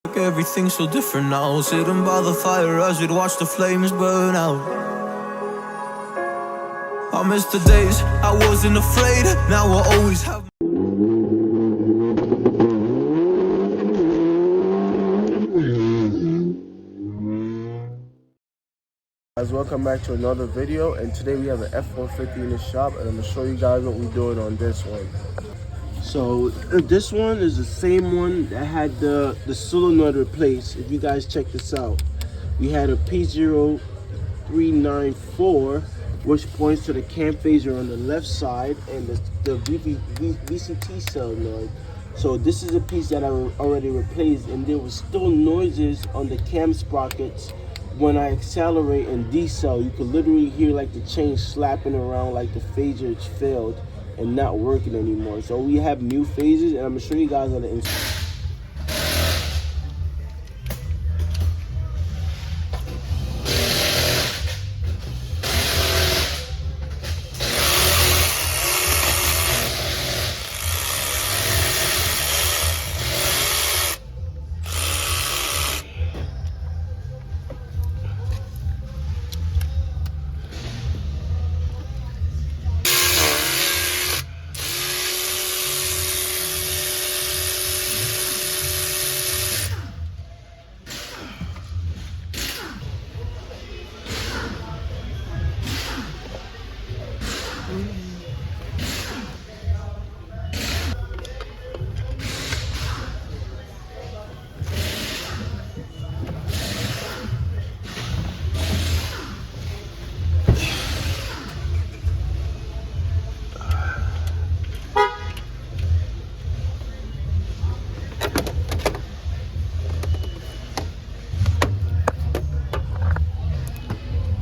Everything's so different now. Sitting by the fire as we'd watch the flames burn out. I miss the days I wasn't afraid. Now I always have. Guys, welcome back to another video, and today we have an F-150 in the shop, and I'm going to show you guys what we're doing on this one. So this one is the same one that had the solenoid replaced. If you guys check this out, we had a p0394, which points to the cam phaser on the left side, and the VCT solenoid. So this is a piece that I already replaced, and there was still noises on the cam sprockets. When I accelerate and decel, you could literally hear like the chain slapping around, like the phaser failed and not working anymore. So we have new phasers, and I'm gonna show you guys how to install.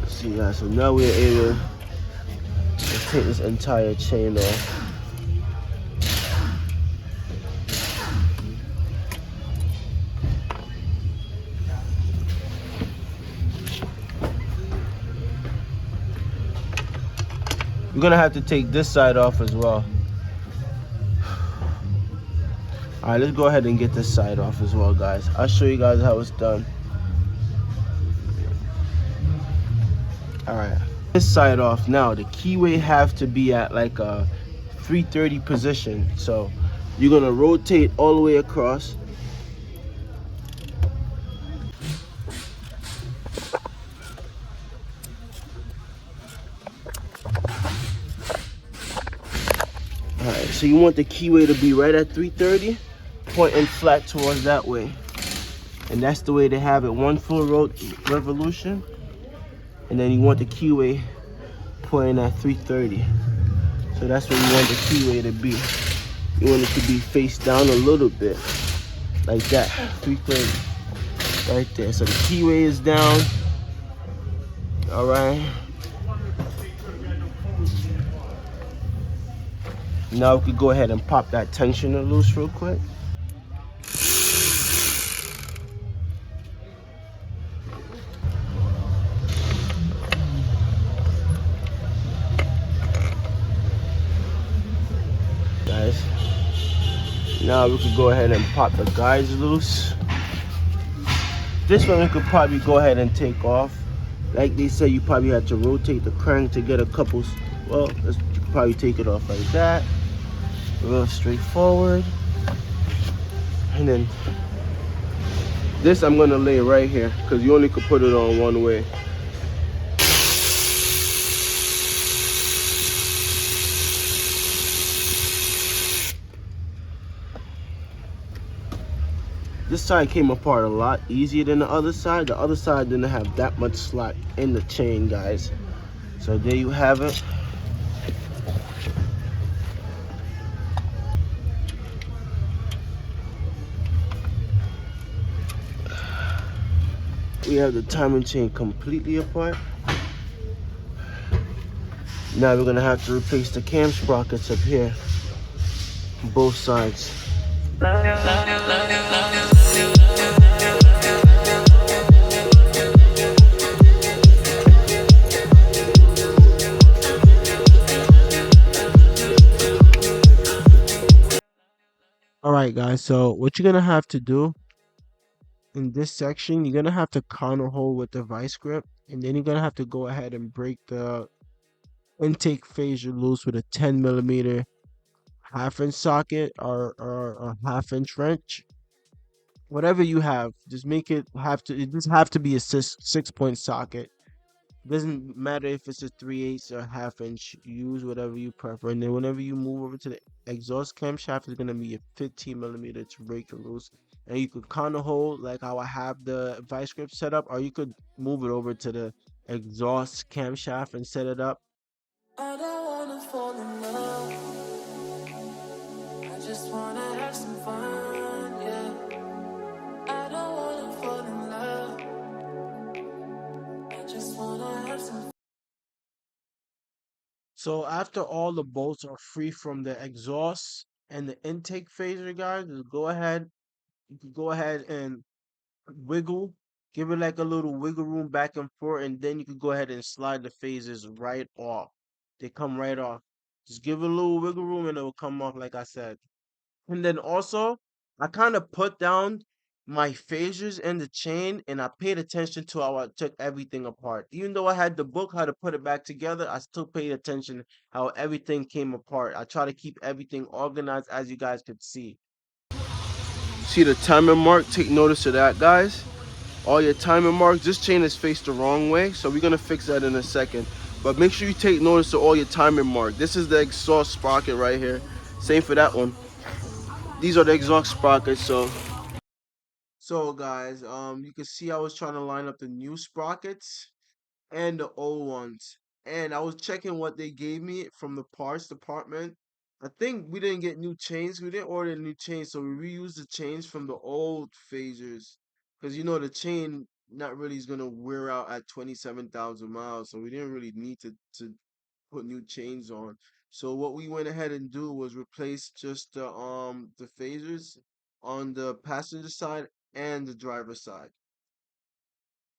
See guys, so now we're able to take this entire chain off. We're gonna have to take this side off as well. All right, let's go ahead and get this side off as well, guys. I'll show you guys how it's done. All right, this side off. Now the keyway have to be at like a 330 position. So you're gonna rotate all the way across. All right, so you want the keyway to be right at 330, pointing flat towards that way. And that's the way to have it, one full revolution. And then you want the keyway pointing at 330. So that's where you want the keyway to be. You want it to be face down a little bit, like that, 330, right there. So the keyway is down, all right. Now we could go ahead and pop that tensioner loose real quick. Guys, now we could go ahead and pop the guides loose. This one we could probably go ahead and take off. Like they said, you probably have to rotate the crank to get a couple. Well, you could probably take it off like that, real straightforward. And then this I'm gonna lay right here because you only could put it on one way. This side came apart a lot easier than the other side. The other side didn't have that much slack in the chain, guys. So there you have it. We have the timing chain completely apart. Now we're gonna have to replace the cam sprockets up here, both sides. All right, guys, so what you're gonna have to do in this section, you're gonna have to counter hole with the vice grip, and then you're gonna have to go ahead and break the intake phaser loose with a 10 mm half-inch socket or a half-inch wrench. Whatever you have, just make it have to be a 6 point socket. Doesn't matter if it's a 3/8 or half-inch. Use whatever you prefer. And then whenever you move over to the exhaust camshaft, it's gonna be a 15 mm to break it loose. And you could kind of hold like how I have the vice grip set up, or you could move it over to the exhaust camshaft and set it up. I don't wanna fall in love. I just wanna have some fun, yeah. I don't wanna fall in love. I just wanna have some fun. So after all the bolts are free from the exhaust and the intake phaser, guys, just go ahead. You can go ahead and wiggle, give it like a little wiggle room back and forth, and then you can go ahead and slide the phasers right off. They come right off. Just give it a little wiggle room and it will come off, like I said. And then also, I kind of put down my phasers and the chain, and I paid attention to how I took everything apart. Even though I had the book how to put it back together, I still paid attention how everything came apart. I try to keep everything organized, as you guys could see. See the timer mark? Take notice of that, guys. All your timer marks, this chain is faced the wrong way, so we're gonna fix that in a second. But make sure you take notice of all your timer mark. This is the exhaust sprocket right here. Same for that one. These are the exhaust sprockets. So guys, you can see I was trying to line up the new sprockets and the old ones, and I was checking what they gave me from the parts department. I think we didn't get new chains. We didn't order new chains, so we reused the chains from the old phasers, because you know the chain not really is gonna wear out at 27,000 miles, so we didn't really need to put new chains on. So what we went ahead and do was replace just the phasers on the passenger side and the driver's side.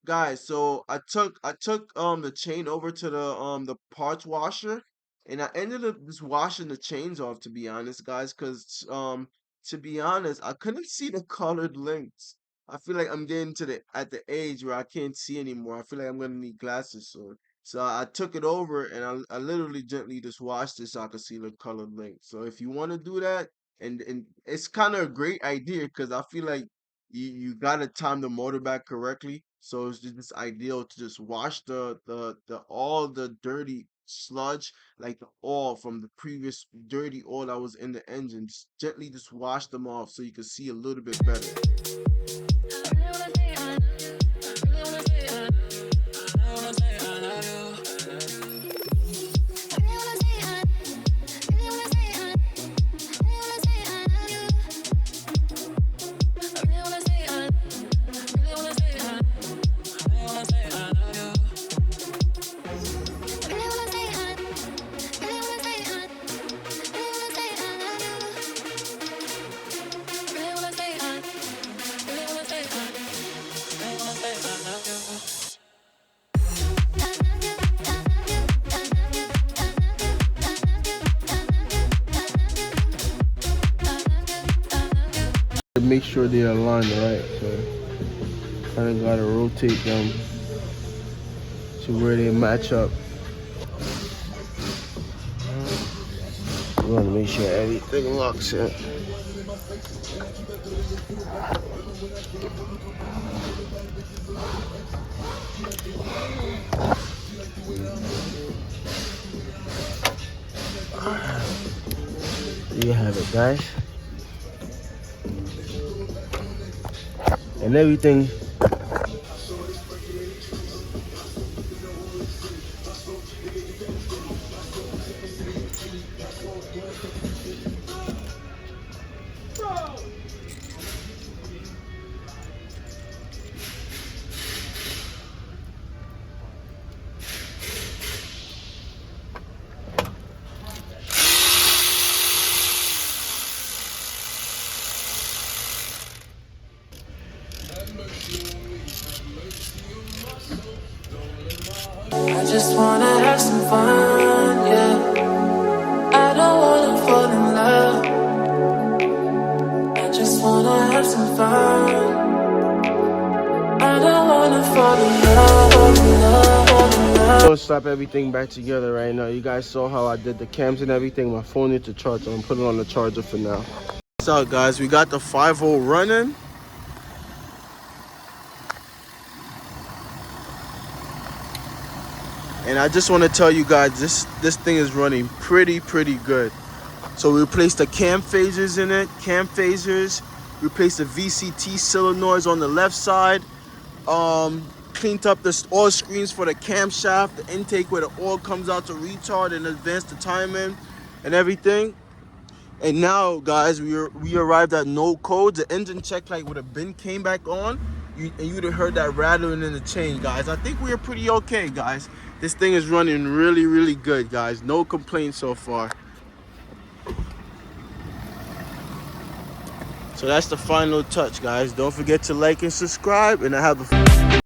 Guys, so I took the chain over to the parts washer, and I ended up just washing the chains off, to be honest, guys, because to be honest, I couldn't see the colored links. I feel like I'm getting to the at the age where I can't see anymore. I feel like I'm gonna need glasses soon. So I took it over and I literally gently just washed it so I could see the colored links. So if you want to do that, and it's kind of a great idea because I feel like you gotta time the motor back correctly. So it's just ideal to just wash the all the dirty sludge, like the oil from the previous dirty oil that was in the engine. Just gently just wash them off so you can see a little bit better. To make sure they're aligned right, so kind of gotta rotate them to where they match up. We want to make sure everything locks in. There you have it, guys. And everything I just wanna have some fun, yeah. I don't wanna fall in love. I just wanna have some fun. fall in love, fall in love, fall in love. Gonna slap everything back together right now. You guys saw how I did the cams and everything. My phone needs to charge, so I'm putting it on the charger for now. What's up, guys? We got the 5-volt running. And I just want to tell you guys, this thing is running pretty good. So we replaced the cam phasers in it, replaced the VCT solenoids on the left side, cleaned up the oil screens for the camshaft, the intake where the oil comes out to retard and advance the timing and everything. And now, guys, we arrived at no codes. The engine check light would have been came back on, and you'd have heard that rattling in the chain, guys. I think we are pretty okay, guys. This thing is running really good, guys. No complaints so far. So that's the final touch, guys. Don't forget to like and subscribe, and I have a